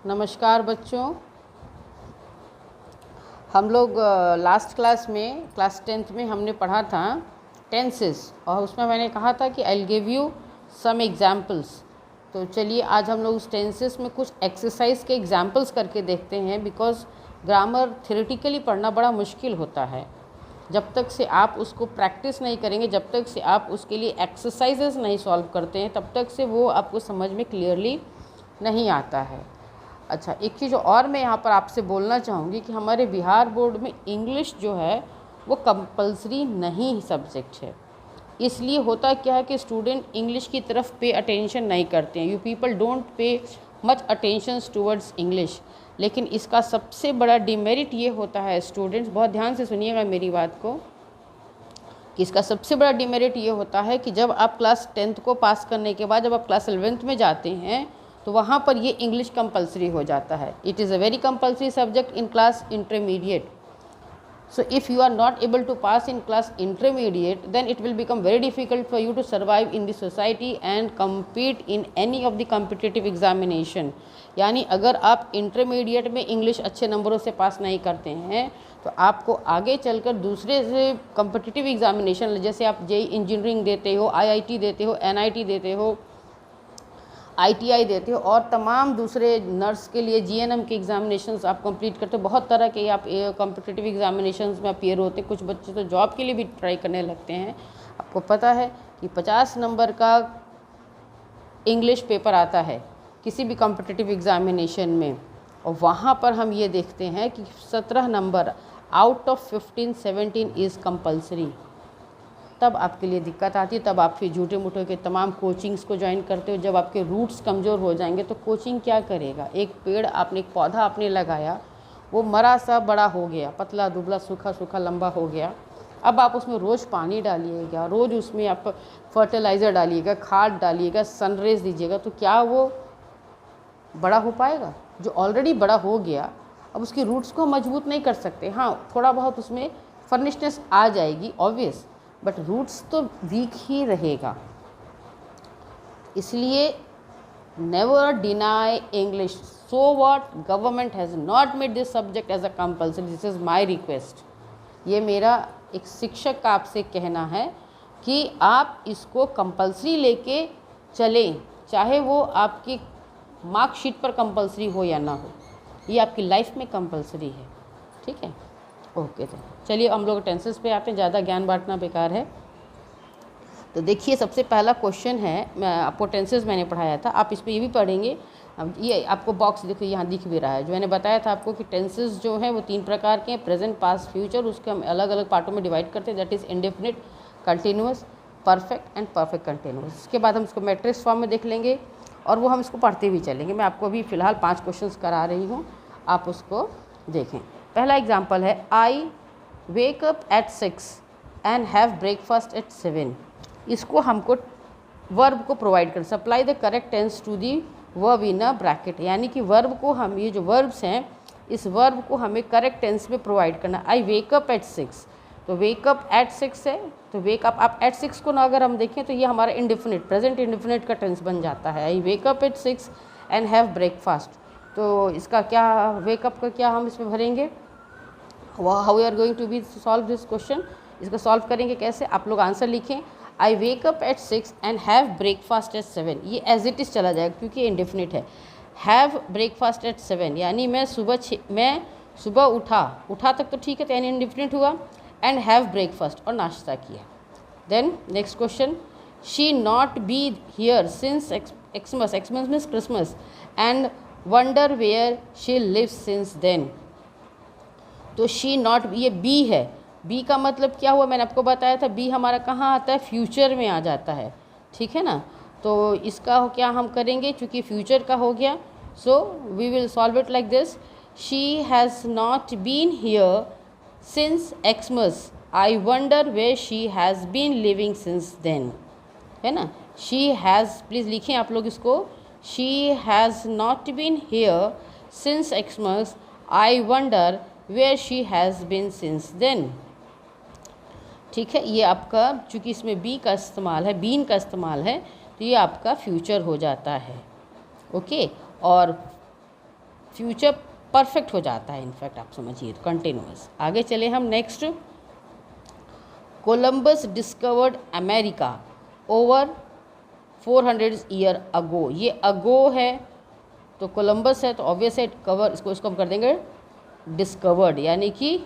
नमस्कार बच्चों। हम लोग लास्ट क्लास में क्लास 10th में हमने पढ़ा था टेंसेस, और उसमें मैंने कहा था कि I will give you some examples. तो चलिए आज हम लोग उस टेंसेस में कुछ एक्सरसाइज के एग्जाम्पल्स करके देखते हैं। बिकॉज ग्रामर थ्योरेटिकली पढ़ना बड़ा मुश्किल होता है। जब तक से आप उसको प्रैक्टिस नहीं करेंगे, जब तक से आप उसके लिए एक्सरसाइजेस नहीं सॉल्व करते हैं, तब तक से वो आपको समझ में क्लियरली नहीं आता है। अच्छा, एक चीज़ और मैं यहाँ पर आपसे बोलना चाहूँगी कि हमारे बिहार बोर्ड में इंग्लिश जो है वो कंपलसरी नहीं सब्जेक्ट है। इसलिए होता क्या है कि स्टूडेंट इंग्लिश की तरफ पे अटेंशन नहीं करते हैं। You people don't pay much attention towards English. लेकिन इसका सबसे बड़ा डिमेरिट ये होता है, स्टूडेंट्स बहुत ध्यान से सुनिएगा मेरी बात को, कि इसका सबसे बड़ा डिमेरिट ये होता है कि जब आप क्लास 10th को पास करने के बाद जब आप क्लास 11th में जाते हैं तो वहाँ पर ये इंग्लिश कंपलसरी हो जाता है। It is a very compulsory subject in class intermediate. So if you are not able to pass in class intermediate, then it will become very difficult for you to survive in the society and compete in any of the competitive examination. यानी अगर आप intermediate में English अच्छे नंबरों से पास नहीं करते हैं तो आपको आगे चलकर दूसरे से कम्पिटिटिव एग्जामिनेशन, जैसे आप जेई इंजीनियरिंग देते हो, आईआईटी देते हो, एनआईटी देते हो, आईटीआई देते हो, और तमाम दूसरे नर्स के लिए जीएनएम के एग्जामिनेशंस आप कंप्लीट करते हो। बहुत तरह के आप कॉम्पिटिटिव एग्जामिनेशंस में अपीयर होते हैं। कुछ बच्चे तो जॉब के लिए भी ट्राई करने लगते हैं। आपको पता है कि 50 नंबर का इंग्लिश पेपर आता है किसी भी कॉम्पिटिटिव एग्जामिनेशन में, और वहाँ पर हम ये देखते हैं कि 17 number out of 15 17 is compulsory. तब आपके लिए दिक्कत आती है। तब आप फिर झूठे मूठे के तमाम कोचिंग्स को ज्वाइन करते हो। जब आपके रूट्स कमज़ोर हो जाएंगे तो कोचिंग क्या करेगा। एक पेड़ आपने, एक पौधा आपने लगाया, वो मरा सा बड़ा हो गया, पतला दुबला सूखा सूखा लंबा हो गया। अब आप उसमें रोज़ पानी डालिएगा, रोज़ उसमें आप फर्टिलाइज़र डालिएगा, खाद डालिएगा, सनरेज दीजिएगा, तो क्या वो बड़ा हो पाएगा? जो ऑलरेडी बड़ा हो गया, अब उसकी रूट्स को मजबूत नहीं कर सकते। हाँ, थोड़ा बहुत उसमें फर्निशनेस आ जाएगी ऑब्वियस, बट रूट्स तो वीक ही रहेगा। इसलिए never deny English. So what, government has not made this subject as a compulsory. This is my request. ये मेरा एक शिक्षक का आपसे कहना है कि आप इसको कंपल्सरी लेके चलें, चाहे वो आपकी मार्कशीट पर कंपल्सरी हो या ना हो। ये आपकी लाइफ में कंपल्सरी है। ठीक है, ओके। तो चलिए हम लोग टेंसेस पे आते हैं, ज़्यादा ज्ञान बांटना बेकार है। तो देखिए, सबसे पहला क्वेश्चन है, मैं आपको टेंसेस मैंने पढ़ाया था, आप इस पर ये भी पढ़ेंगे। अब ये आपको बॉक्स देखो यहाँ दिख भी रहा है, जो मैंने बताया था आपको कि टेंसेस जो हैं वो 3 प्रकार के हैं, प्रेजेंट, पास्ट, फ्यूचर। उसके हम अलग अलग पार्टों में डिवाइड करते हैं, that is indefinite, continuous, perfect and perfect continuous. उसके बाद हम इसको मैट्रिक्स फॉर्म में देख लेंगे और वो हम इसको पढ़ते भी चलेंगे। मैं आपको अभी फ़िलहाल 5 क्वेश्चन करा रही हूँ, आप उसको देखें। पहला एग्जाम्पल है, I wake up at 6 and have breakfast at 7। इसको हमको वर्ब को प्रोवाइड कर, supply the correct tense to the verb in a bracket. यानी कि वर्ब को हम, ये जो वर्ब्स हैं, इस वर्ब को हमें करेक्ट टेंस में प्रोवाइड करना। आई वेक अप एट 6, तो वेक अप एट 6 है, तो वेक अप, आप एट 6 को ना अगर हम देखें तो ये हमारा इंडेफिनिट, प्रेजेंट इंडेफिनिट का टेंस बन जाता है। I wake up at 6 and have breakfast. तो इसका क्या, वेकअप का क्या हम इसमें भरेंगे, how we are going to be solve this question. इसको सॉल्व करेंगे कैसे, आप लोग आंसर लिखें। I wake up at 6 and have breakfast at 7। ये एज इट इज़ चला जाएगा क्योंकि इंडेफिनिट है। हैव ब्रेकफास्ट एट 7 यानी मैं सुबह उठा तक तो ठीक है, तो यानी इंडेफिनिट हुआ। एंड हैव ब्रेकफास्ट, और नाश्ता किया। Then next question, she not be here since Xmas, Xmas means Christmas, and wonder where she lives since then. तो शी नॉट, ये बी है, बी का मतलब क्या हुआ, मैंने आपको बताया था, बी हमारा कहाँ आता है, फ्यूचर में आ जाता है। ठीक है ना, तो इसका क्या हम करेंगे, चूँकि फ्यूचर का हो गया, so we will solve it like this. She has not been here since Xmas, I wonder where she has been living since then. है ना, शी हैज़, प्लीज़ लिखें आप लोग इसको, she has not been here since Xmas, I wonder where she has been since then. ठीक है, ये आपका, चूँकि इसमें बी का इस्तेमाल है, बीन का इस्तेमाल है, तो ये आपका फ्यूचर हो जाता है। ओके, और फ्यूचर परफेक्ट हो जाता है, इनफैक्ट आप समझिए कंटिन्यूअस। आगे चले हम next. Columbus discovered America over 400 year अगो। ये अगो है तो कोलंबस है तो ऑब्वियस है कवर, इसको हम कर देंगे डिस्कवर्ड, यानी कि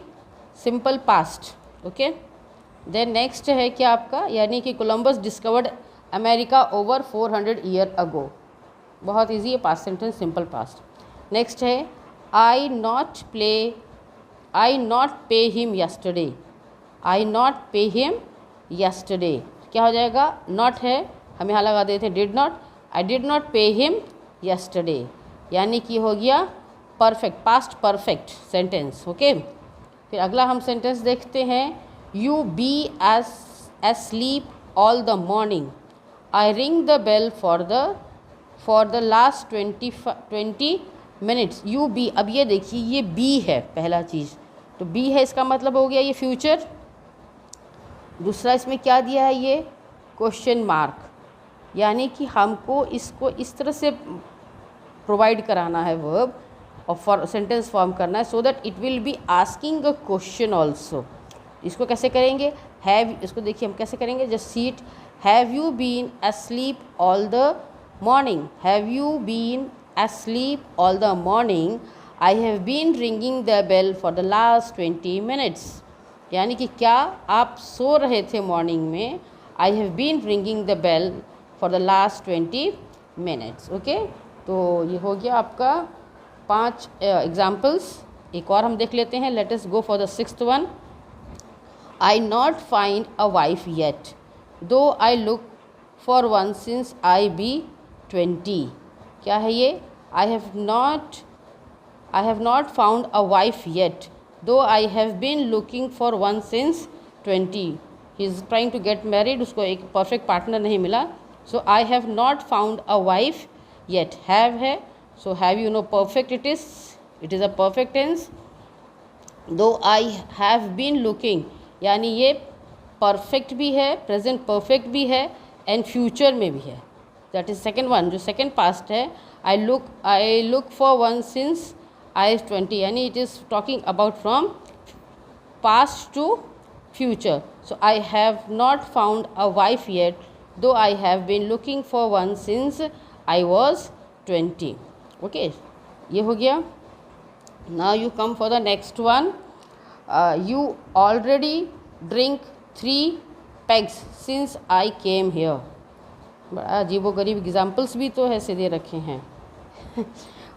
simple past. Okay, then next है क्या आपका, यानी कि Columbus discovered America over 400 year ago. बहुत इजी है, past sentence simple past. Next है I not pay him yesterday. I not pay him yesterday क्या हो जाएगा, नॉट है, हम यहाँ लगा देते हैं did not. I did not pay him yesterday, यानी कि हो गया perfect, past perfect sentence. Okay, फिर अगला हम सेंटेंस देखते हैं। You be asleep all the morning, I ring the bell for the last 20 minutes. You be, अब ये देखिए ये बी है पहला चीज़, तो बी है इसका मतलब हो गया ये फ्यूचर। दूसरा इसमें क्या दिया है, ये क्वेश्चन मार्क, यानी कि हमको इसको इस तरह से प्रोवाइड कराना है वर्ब और सेंटेंस फॉर्म करना है so that it will be asking a question also. इसको कैसे करेंगे, हैव, इसको देखिए हम कैसे करेंगे, just see it. Have you been asleep all the morning, have you been asleep all the morning, I have been ringing the bell for the last 20 minutes. यानी कि क्या आप सो रहे थे मॉर्निंग में, I have been ringing the bell for the last 20 minutes. Okay, तो ये हो गया आपका 5 एग्जाम्पल्स। एक और हम देख लेते हैं, let us go for the 6th one. I not find a wife yet though I look for one since I be 20। क्या है ये, I have not found a wife yet though I have been looking for one since 20। He is trying to get married, उसको एक perfect partner नहीं मिला, so I have not found a wife yet. Have है, so have you know perfect, it is a perfect tense. Though I have been looking, यानी ये perfect भी है, present perfect भी है एंड फ्यूचर में भी है, दैट इज सेकेंड वन। जो सेकेंड पास्ट है, I look for one since I is 20, यानी it is talking about from past to future. So I have not found a wife yet though I have been looking for one since I was 20। Okay, ये हो गया। Now you come for the next one. You already drink 3 pegs since I came here. बड़ा अजीबोगरीब examples भी तो ऐसे दे रखे हैं।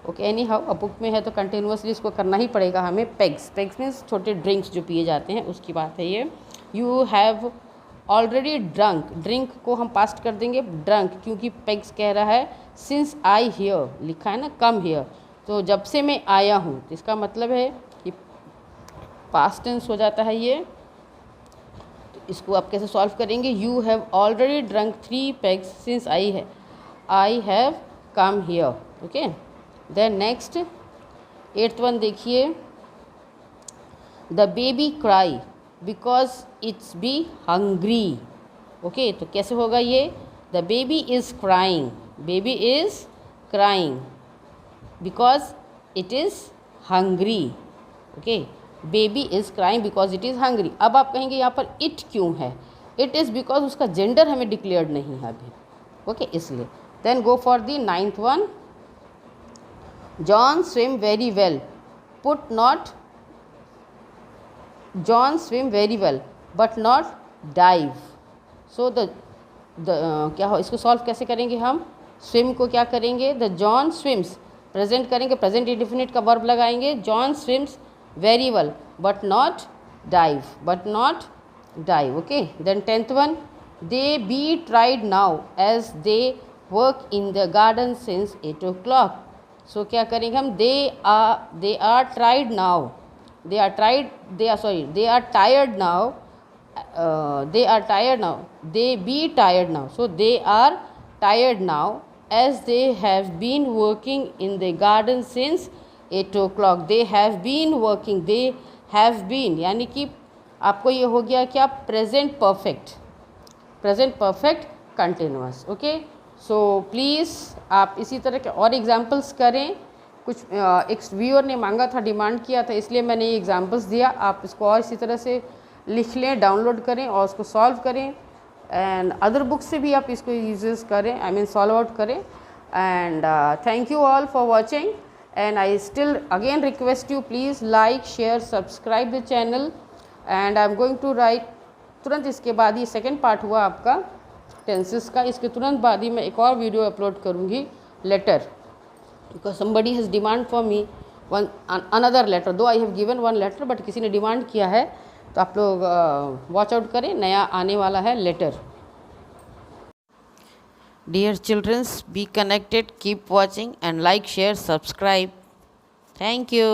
ओके, एनी हाउ अब बुक में है तो कंटिन्यूसली इसको करना ही पड़ेगा हमें। पेग्स मीन्स छोटे ड्रिंक्स जो पिए जाते हैं उसकी बात है ये। You have already drunk, drink को हम पास्ट कर देंगे ड्रंक, क्योंकि पेग्स कह रहा है सिंस आई हियर, लिखा है ना कम हियर, तो जब से मैं आया हूँ, तो इसका मतलब है कि पास्ट टेंस हो जाता है ये। तो इसको आप कैसे सॉल्व करेंगे, you have already drunk 3 pegs since I have come here. Okay, then next 8th one देखिए। The baby cry because it's be hungry. Okay, तो कैसे होगा ये, the baby is crying, baby is crying because it is hungry. Okay, baby is crying because it is hungry. अब आप कहेंगे यहाँ पर इट क्यों है, इट इज़ बिकॉज उसका जेंडर हमें डिक्लेयर्ड नहीं है अभी। ओके, इसलिए। Then go for the 9th one. John swim very well put not, John swim very well but not dive. So the क्या हो, इसको सॉल्व कैसे करेंगे हम, स्विम को क्या करेंगे, द जॉन स्विम्स, प्रेजेंट करेंगे, प्रेजेंट इंडेफिनिट का वर्ब लगाएंगे, John swims very well but not dive. Okay, then 10th one. They be tried now as they work in the garden since 8 o'clock। So क्या करेंगे हम, they are tired now, they are tired now, they be tired now, so they are tired now as they have been working in the garden since 8 o'clock। They have been working, they have been, यानी कि आपको ये हो गया क्या, present perfect continuous. Okay, so please आप इसी तरह के और एग्जाम्पल्स करें, कुछ एक व्यूअर ने मांगा था, डिमांड किया था, इसलिए मैंने ये एग्जांपल्स दिया। आप इसको और इसी तरह से लिख लें, डाउनलोड करें और उसको सॉल्व करें, एंड अदर बुक से भी आप इसको यूजेस करें, आई मीन सॉल्व आउट करें। And thank you all for watching, and I still again request you, please like, share, subscribe the channel. And I am going to write, तुरंत इसके बाद ये सेकेंड पार्ट हुआ आपका tenses का, इसके तुरंत बाद ही मैं एक और वीडियो अपलोड करूँगी, letter, because somebody has demand for me one another letter, though I have given one letter, but किसी ने डिमांड किया है, तो आप लोग वॉच आउट करें, नया आने वाला है letter. Dear children, be connected, keep watching and like, share, subscribe. Thank you.